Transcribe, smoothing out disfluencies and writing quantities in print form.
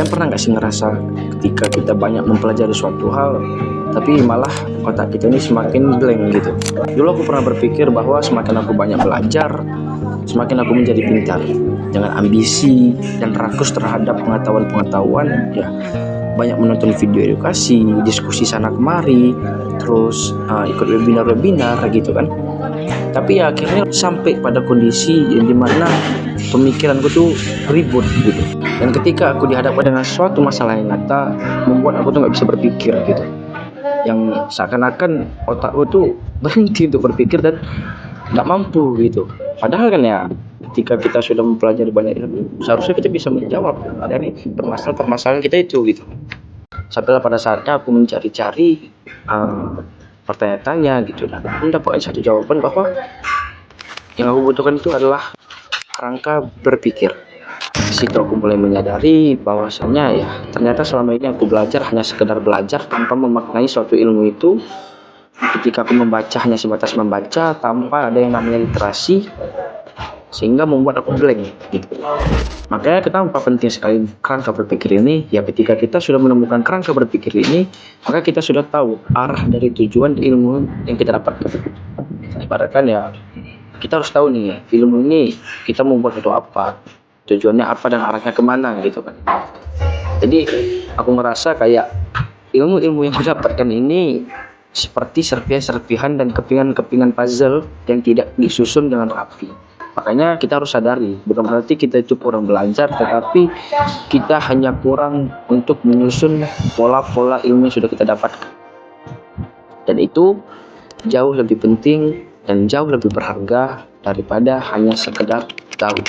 Kalian pernah nggak sih ngerasa ketika kita banyak mempelajari suatu hal, tapi malah otak kita ini semakin blank gitu? Dulu aku pernah berpikir bahwa semakin aku banyak belajar, semakin aku menjadi pintar. Dengan ambisi dan rakus terhadap pengetahuan-pengetahuan, ya banyak menonton video edukasi, diskusi sana kemari, terus ikut webinar-webinar gitu kan. Tapi ya akhirnya sampai pada kondisi yang dimana pemikiranku tuh ribut gitu. Dan ketika aku dihadapkan dengan suatu masalah yang nyata, membuat aku tuh nggak bisa berpikir gitu. Yang seakan-akan otakku tuh berhenti untuk berpikir dan nggak mampu gitu. Padahal kan ya, ketika kita sudah mempelajari banyak ilmu, seharusnya kita bisa menjawab dari permasalahan-permasalahan kita itu gitu. Sampai pada saatnya aku mencari-cari pertanyaan-tanya gitu, dan mendapatkan satu jawaban bahwa yang aku butuhkan itu adalah kerangka berpikir. Di situ aku mulai menyadari bahwasanya ya ternyata selama ini aku belajar hanya sekedar belajar tanpa memaknai suatu ilmu itu. Ketika aku membaca hanya sebatas membaca tanpa ada yang namanya literasi, sehingga membuat aku blank gitu. Makanya kenapa penting sekali kerangka berpikir ini? Ya ketika kita sudah menemukan kerangka berpikir ini, maka kita sudah tahu arah dari tujuan ilmu yang kita dapatkan. Ibaratkan ya, kita harus tahu nih ilmu ini kita mau buat untuk apa, tujuannya apa dan arahnya kemana gitu kan. Jadi aku ngerasa kayak ilmu-ilmu yang aku dapatkan ini seperti serpihan-serpihan dan kepingan-kepingan puzzle yang tidak disusun dengan rapi. Makanya kita harus sadari, bukan berarti kita itu kurang belajar, tetapi kita hanya kurang untuk menyusun pola-pola ilmu yang sudah kita dapatkan. Dan itu jauh lebih penting dan jauh lebih berharga daripada hanya sekedar tahu.